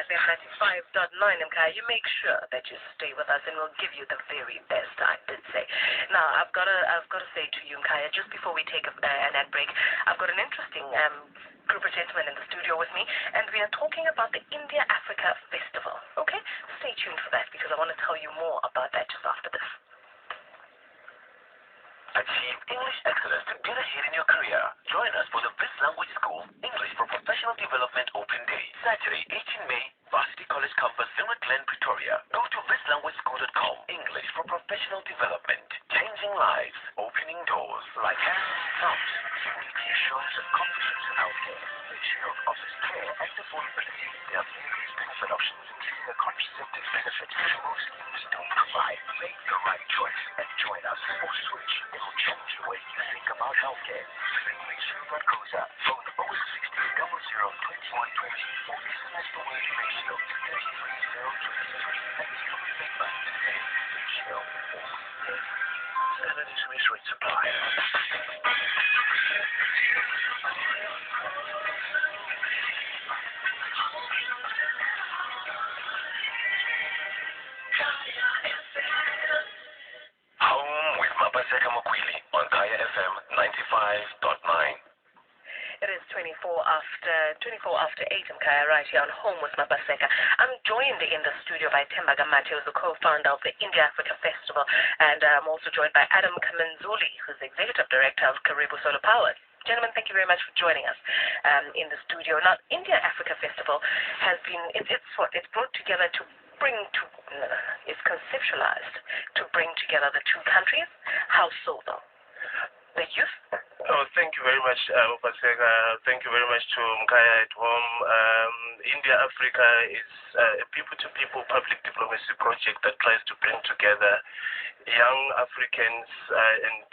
FM 95.9, Mkaya. You make sure that you stay with us, and we'll give you the very best, I did say. Now, I've got to say to you, Mkaya, just before we take an ad break, I've got an interesting group of gentlemen in the studio with me, and we are talking about the India-Africa Festival. Okay? Stay tuned for that, because I want to tell you more about that just after this. Achieve English excellence to get ahead in your career. Join us for the Best Language School English for Professional Development Open Day, Saturday, 18 May, Varsity College Campus, Vineyard Glen, Pretoria. Go to bestlanguageschool.com. English for Professional Development, changing lives, opening doors. Like comes unique reassurance and competence in healthcare. Shield offers care and affordability. There are various benefit options, including a contraceptive benefit, which most schemes don't provide. Make the right choice and join us or switch. It will change the way you think about healthcare. Visit ratio.coza. Phone 060 00 2120 or SMS the word ratio to 33023 and you will remember to say ratio or Canada's research supplier. Home with Mapaseka Makwili on Kaya FM 95.9. It is 24 after 8, Mkaya, right here on Home with Mapaseka. I'm joined in the studio by Themba Gamate, who's the co-founder of the India-Africa Festival, and I'm also joined by Adam Kamenzuli, who's the executive director of KARIBU Solar Power. Gentlemen, thank you very much for joining us in the studio. Now, India-Africa Festival has been, it's brought together to bring to, it's conceptualized to bring together the two countries. How so, though? The youth? Oh, thank you very much, Mapaseka. Thank you very much to Mkaya at home. India-Africa is a people-to-people public diplomacy project that tries to bring together young Africans and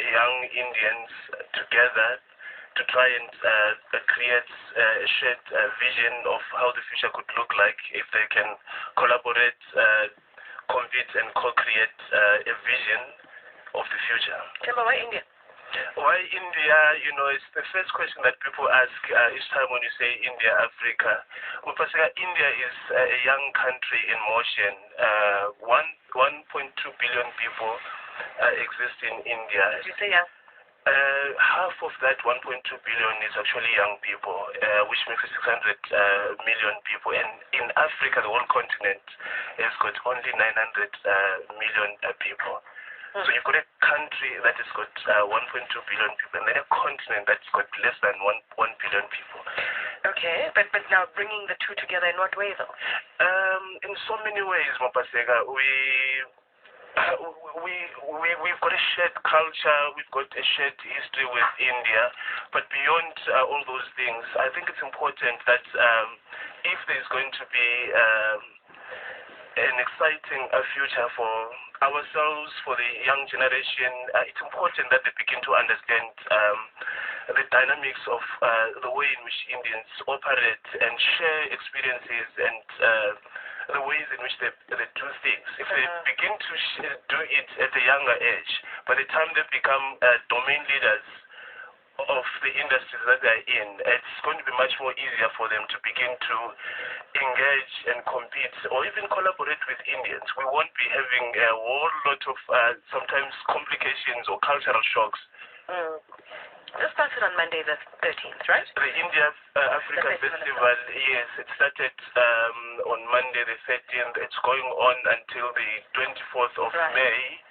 young Indians together to try and create a shared vision of how the future could look like if they can collaborate, compete, and co-create a vision of the future. Themba, why India? Why India? You know, it's the first question that people ask each time when you say India, Africa. India is a young country in motion. 1.2 billion people exist in India. Did you say young? Half of that 1.2 billion is actually young people, which makes it 600 million people. And in Africa, the whole continent has got only 900 million people. So you've got a country that has got 1.2 billion people, and then a continent that's got less than 1 billion people. Okay, but now bringing the two together in what way, though? In so many ways, Mapaseka. We've got a shared culture, we've got a shared history with India, but beyond all those things, I think it's important that if there's going to be an exciting future for ourselves, for the young generation, it's important that they begin to understand the dynamics of the way in which Indians operate and share experiences and the ways in which they do things. If they begin to do it at a younger age, by the time they become domain leaders of the industries that they're in, it's going to be much more easier for them to begin to engage and compete or even collaborate with Indians. We won't be having a whole lot of sometimes complications or cultural shocks. This started on Monday the 13th, right? The India-Africa Festival, yes, it started on Monday the 13th. It's going on until the 24th of May.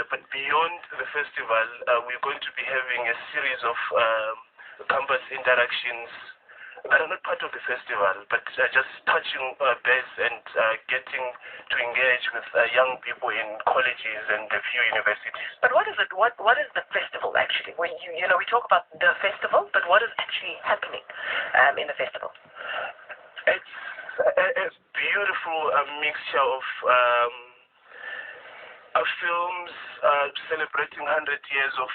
But beyond the festival, we're going to be having a series of campus interactions that are not part of the festival, but just touching base and getting to engage with young people in colleges and a few universities. But what is it? What is the festival actually? When we talk about the festival, but what is actually happening in the festival? It's a beautiful mixture of films celebrating 100 years of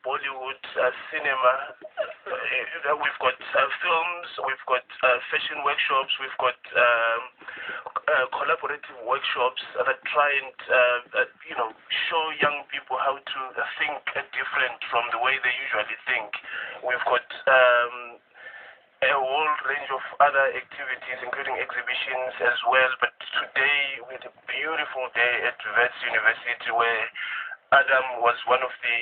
Bollywood cinema. We've got films, we've got fashion workshops, we've got collaborative workshops that try and show young people how to think different from the way they usually think. We've got a whole range of other activities, including exhibitions as well. But today we had a beautiful day at Wits University where Adam was one of the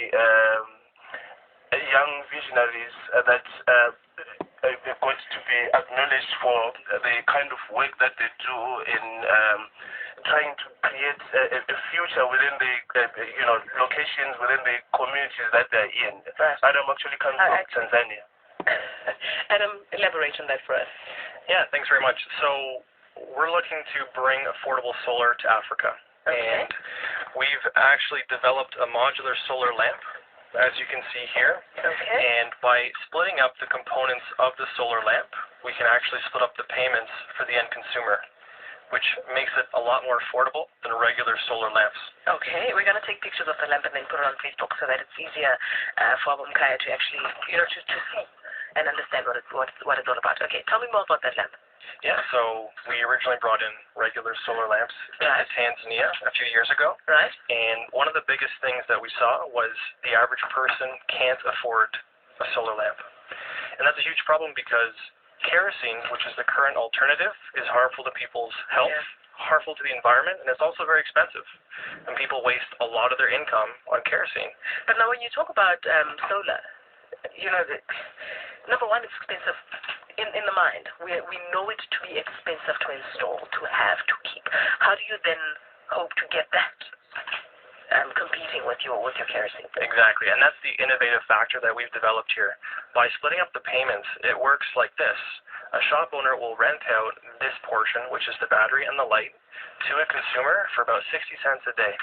young visionaries that got to be acknowledged for the kind of work that they do in trying to create a future within the locations, within the communities that they're in. Right. Adam actually comes from Tanzania. Adam, elaborate on that for us. Yeah, thanks very much. So we're looking to bring affordable solar to Africa. Okay. And we've actually developed a modular solar lamp, as you can see here. Okay. And by splitting up the components of the solar lamp, we can actually split up the payments for the end consumer, which makes it a lot more affordable than regular solar lamps. Okay, we're going to take pictures of the lamp and then put it on Facebook so that it's easier for Mkaya to actually, to see and understand what it's all about. Okay, tell me more about that lamp. Yeah, so we originally brought in regular solar lamps Right. into Tanzania a few years ago. Right. And one of the biggest things that we saw was the average person can't afford a solar lamp. And that's a huge problem because kerosene, which is the current alternative, is harmful to people's health, harmful to the environment, and it's also very expensive. And people waste a lot of their income on kerosene. But now when you talk about solar, number one, it's expensive in the mind. We know it to be expensive to install, to have, to keep. How do you then hope to get that competing with your kerosene? Exactly, and that's the innovative factor that we've developed here. By splitting up the payments, it works like this. A shop owner will rent out this portion, which is the battery and the light, to a consumer for about 60 cents a day.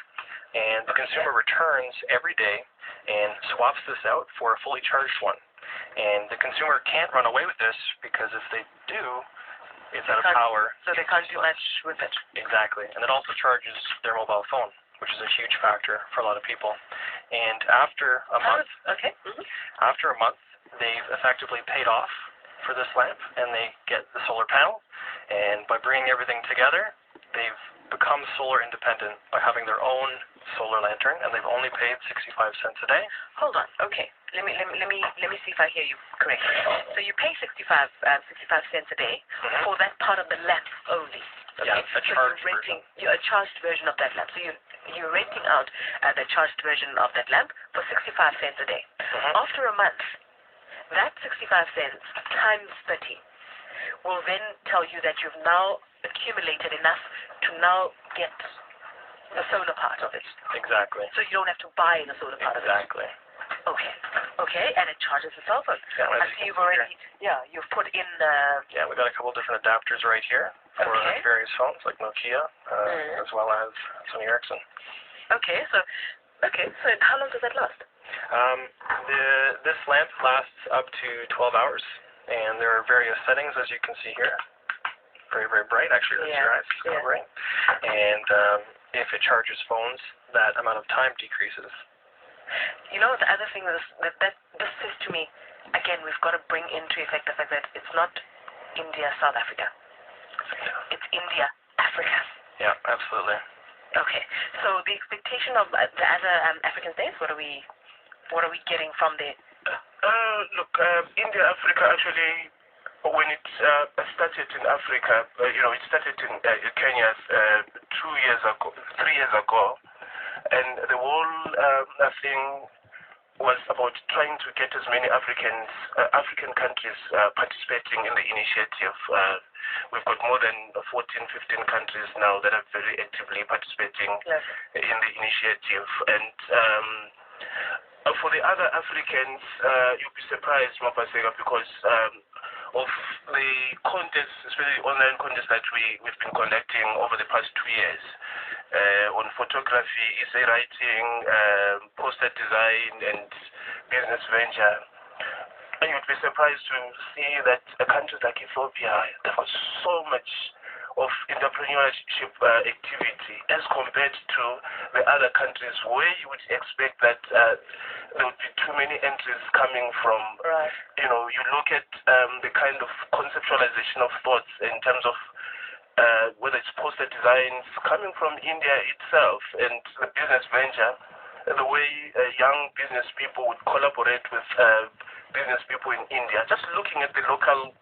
And the consumer returns every day and swaps this out for a fully charged one. And the consumer can't run away with this because if they do, it's out of power. So they can't do much with it. Exactly. And it also charges their mobile phone, which is a huge factor for a lot of people. And after a month, after a month, they've effectively paid off for this lamp, and they get the solar panel. And by bringing everything together, they've become solar independent by having their own solar lantern, and they've only paid 65 cents a day. Hold on. Okay. Let me see if I hear you correctly. So you pay 65 cents a day for that part of the lamp only. Okay? Yeah, a charged version. You're a charged version of that lamp. So you're renting out the charged version of that lamp for 65 cents a day. After a month, that 65 cents times 30 will then tell you that you've now accumulated enough to now get the solar part of it. Exactly. So you don't have to buy the solar part of it. Exactly. Okay, and it charges the cell phone. Yeah, I see you've already, you've put in the... Yeah, we got a couple different adapters right here for various phones, like Nokia, as well as Sony Ericsson. Okay, so how long does that last? This lamp lasts up to 12 hours, and there are various settings, as you can see here. Very, very bright, actually, that's your eyes, it's kind of bright. And if it charges phones, that amount of time decreases. You know, the other thing is that this says to me, again, we've got to bring into effect the fact that it's not India, South Africa. It's India, Africa. Yeah, absolutely. Okay, so the expectation of the other African states, what are we getting from there? Look, India, Africa, actually, when it started in Africa, it started in Kenya 3 years ago, and the whole thing was about trying to get as many African countries participating in the initiative. We've got more than 14, 15 countries now that are very actively participating in the initiative. And for the other Africans, you'll be surprised, Mapaseka, because of the contests, especially online contests that we've been conducting over the past 2 years on photography, essay writing, poster design, and business venture. And you'd be surprised to see that countries like Ethiopia, there was so much of entrepreneurship activity as compared to the other countries where you would expect that there would be too many entries coming from. Right. You look at the kind of conceptualization of thoughts in terms of whether it's poster designs coming from India itself, and the business venture, the way young business people would collaborate with business people in India, just looking at the local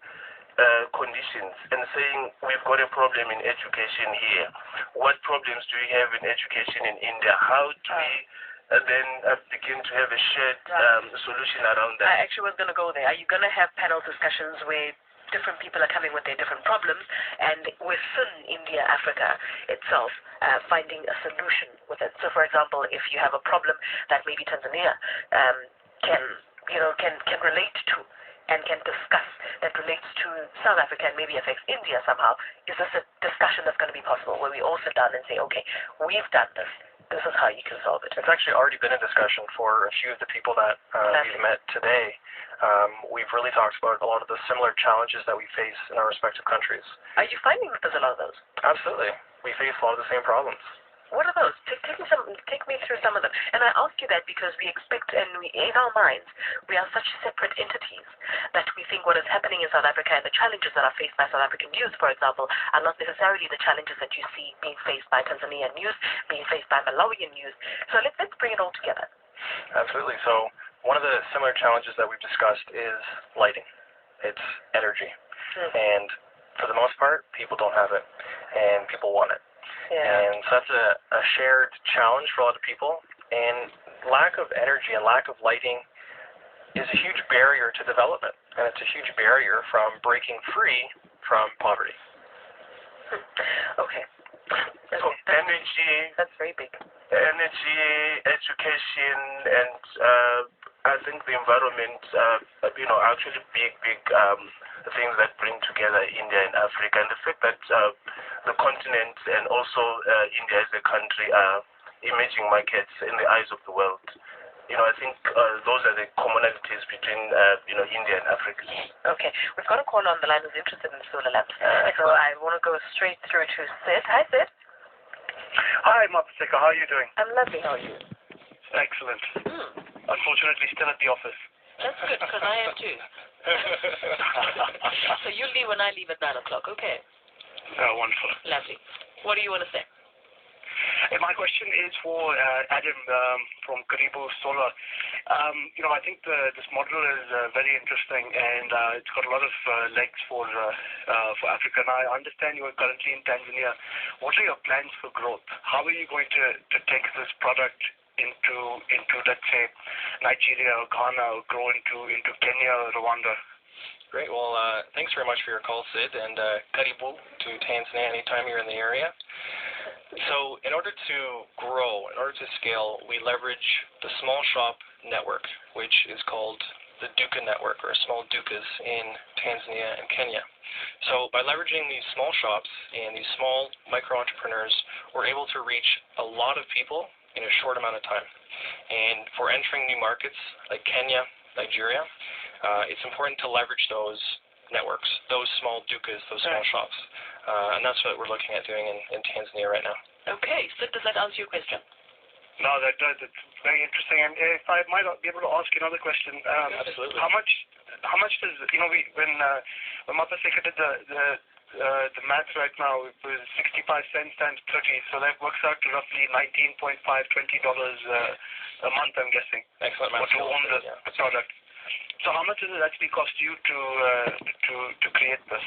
conditions and saying we've got a problem in education here. What problems do we have in education in India? How do we then begin to have a shared solution around that? I actually was going to go there. Are you going to have panel discussions where different people are coming with their different problems, and within India, Africa itself, finding a solution with it? So, for example, if you have a problem that maybe Tanzania can relate to and can discuss that relates to South Africa and maybe affects India somehow, is this a discussion that's going to be possible where we all sit down and say, okay, we've done this. This is how you can solve it. It's actually already been a discussion for a few of the people that we've met today. We've really talked about a lot of the similar challenges that we face in our respective countries. Are you finding that there's a lot of those? Absolutely. We face a lot of the same problems. What are those? Take me through some of them. And I ask you that because we expect, and in our minds, we are such separate entities that we think what is happening in South Africa and the challenges that are faced by South African youth, for example, are not necessarily the challenges that you see being faced by Tanzanian youth, being faced by Malawian youth. So let's bring it all together. Absolutely. So one of the similar challenges that we've discussed is lighting. It's energy. And for the most part, people don't have it, and people want it. Yeah. And so that's a shared challenge for a lot of people. And lack of energy and lack of lighting is a huge barrier to development. And it's a huge barrier from breaking free from poverty. Okay. So energy, that's very big. Energy, education, and I think the environment, actually big things that bring together India and Africa, and the fact that the continent and also India as a country are emerging markets in the eyes of the world. I think those are the commonalities between India and Africa. Okay, we've got a caller on the line who's interested in solar lamps. So I want to go straight through to Sid. Hi, Sid. Hi, Mapaseka. How are you doing? I'm lovely. How are you? Excellent. Unfortunately, still at the office. That's good, because I am too. So you leave when I leave at 9 o'clock, okay? Wonderful. Lovely. What do you want to say? My question is for Adam from KARIBU Solar. I think this model is very interesting, and it's got a lot of legs for Africa. And I understand you are currently in Tanzania. What are your plans for growth? How are you going to take this product into let's say Nigeria or Ghana, or grow into Kenya or Rwanda? Great. Well, thanks very much for your call, Sid, and karibu to Tanzania anytime you're in the area. So in order to grow, in order to scale, we leverage the small shop network, which is called the Duka network, or small Dukas in Tanzania and Kenya. So by leveraging these small shops and these small micro-entrepreneurs, we're able to reach a lot of people in a short amount of time. And for entering new markets like Kenya, Nigeria, it's important to leverage those networks, those small Dukas, those small shops. And that's what we're looking at doing in Tanzania right now. Okay, so does that answer your question? No, that does. It's very interesting. And if I might be able to ask you another question, Absolutely. How much does when Mapaseka did the math right now, it was 65 cents times 30, so that works out to roughly $19.5, $20 a month, I'm guessing. Excellent math. To own the product. So how much does it actually cost you to create this?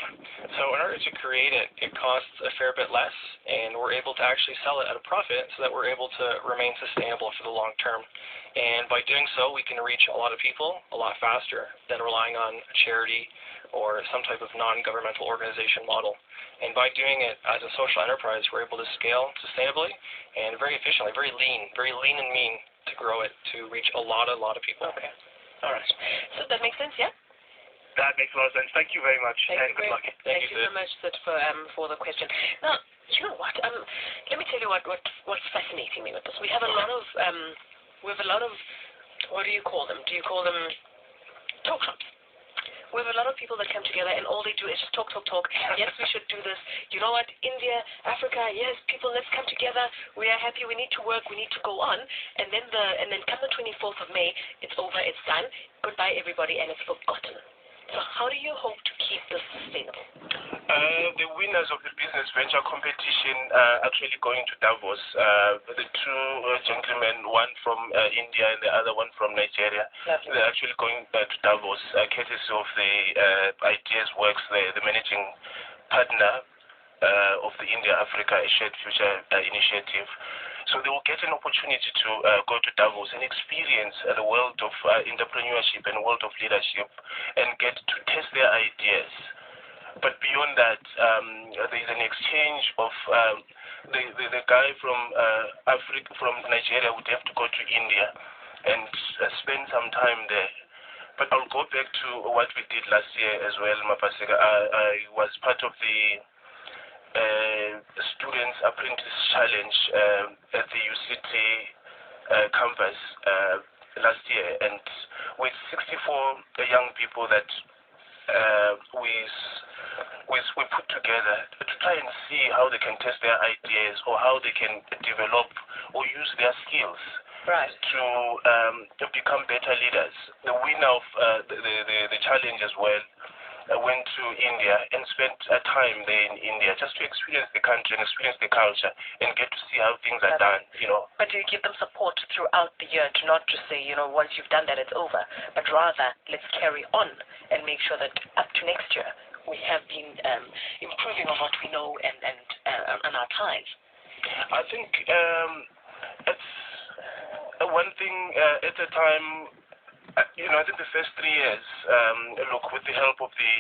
So in order to create it, it costs a fair bit less, and we're able to actually sell it at a profit so that we're able to remain sustainable for the long term. And by doing so, we can reach a lot of people a lot faster than relying on a charity or some type of non-governmental organization model. And by doing it as a social enterprise, we're able to scale sustainably and very efficiently, very lean and mean to grow it to reach a lot of people. Okay. All right. So that makes sense, yeah? That makes a lot of sense. Thank you very much, and good luck. Thank you so much, Sid, for the question. Now, you know what? Let me tell you what's fascinating me with this. We have a lot of what do you call them? Do you call them talk shops? We have a lot of people that come together, and all they do is just talk. Yes, we should do this. You know what? India, Africa, yes, people, let's come together. We are happy. We need to work. We need to go on. And then come the 24th of May, it's over. It's done. Goodbye, everybody, and it's forgotten. So how do you hope to keep this sustainable? The winners of the business venture competition actually going to Davos. The two gentlemen, one from India and the other one from Nigeria, they're actually going to Davos, courtesy of the Ideas Works, the managing partner of the India-Africa Shared Future initiative. So they will get an opportunity to go to Davos and experience the world of entrepreneurship and world of leadership and get to test their ideas. But beyond that, there is an exchange of the guy from Africa, from Nigeria, would have to go to India and spend some time there. But I'll go back to what we did last year as well, Mapaseka. I was part of the Students Apprentice Challenge at the UCT campus last year, and with 64 young people that we put together to try and see how they can test their ideas or how they can develop or use their skills to become better leaders. The winner of the challenge as well went to India and spent time there in India just to experience the country and experience the culture and get to see how things are done, you know. But do you give them support throughout the year to not just say, you know, once you've done that, it's over, but rather let's carry on and make sure that up to next year we have been improving on what we know and our ties? I think it's one thing at a time. You know, I think the first 3 years, look, with the help of the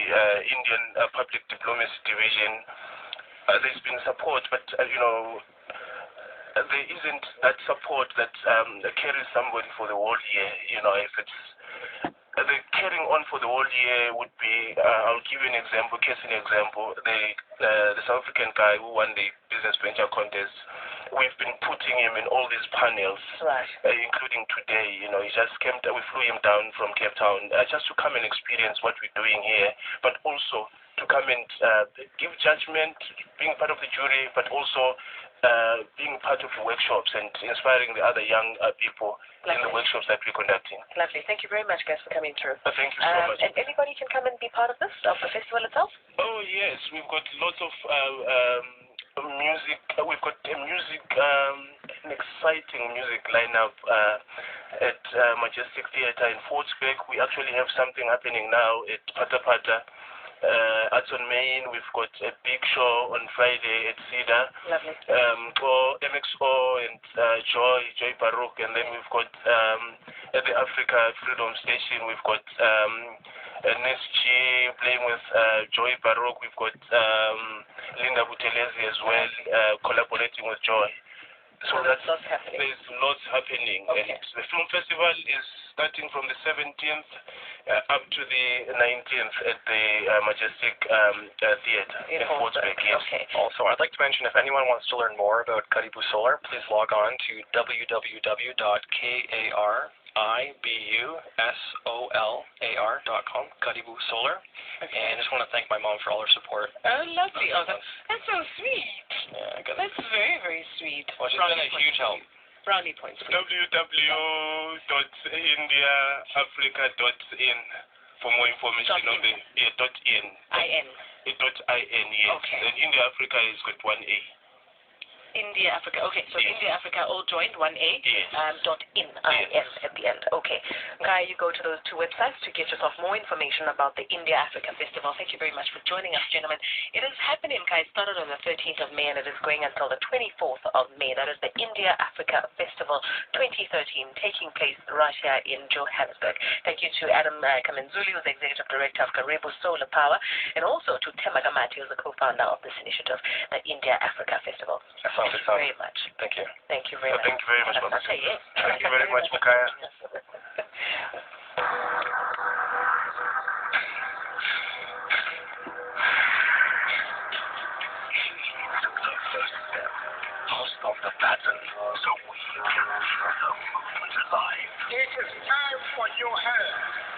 Indian Public Diplomacy Division, there's been support, but, you know, there isn't that support that carries somebody for the whole year. You know, if it's the carrying on for the whole year would be, I'll give you an example, the South African guy who won the business venture contest. We've been putting him in all these panels, including today. You know, he just came. We flew him down from Cape Town just to come and experience what we're doing here, but also to come and give judgment, being part of the jury, but also being part of the workshops and inspiring the other young people in the workshops that we're conducting. Lovely. Thank you very much, guys, for coming through. Thank you so much. And anybody can come and be part of this, of the festival itself? Oh yes, we've got lots of music. We've got an exciting music lineup at Majestic Theatre in Fortsburg. We actually have something happening now at Pata Pata. Arts on Main, we've got a big show on Friday at Cedar. Lovely. For MXO and Joy Baruch, and then we've got at the Africa Freedom Station, we've got NSG playing with Joy Baruch. We've got Linda Butelezi as well, collaborating with Joy. So there's lots happening. Okay. And the film festival is starting from the 17th up to the 19th at the Majestic Theatre in Fortsburg. Yes. Okay. Also, I'd like to mention, if anyone wants to learn more about KARIBU Solar, please log on to www.karibusolar.com, KARIBU Solar. Okay. And I just want to thank my mom for all her support. Oh, lovely. Oh, that's so sweet. Yeah, that's very, very sweet. Well, she's been a huge help. Brownie points. www.indiaafrica.in for more information on the .in. .in. .in, yes. Okay. And India Africa is got 1A. India Africa. Okay, so yes. India Africa all joined, 1A. Yes. .in, I-N at the end. Okay. Guy, you go to those two websites to get yourself more information about the India Africa Festival. Thank you very much for joining us, gentlemen. It is happening, guys. It started on the 13th of May and it is going until the 24th of May. That is the India Africa Festival 2013, taking place right here in Johannesburg. Thank you to Adam Kamenzuli, who's the Executive Director of KARIBU Solar Power, and also to Themba Gamati, who's the co-founder of this initiative, the India Africa Festival. Thank you very much. Thank you. Thank you very much. Thank you very much, Mama. Yes. Thank you very much, Makaya. Of the pattern, so we can feel the movement alive. It is time for your hand.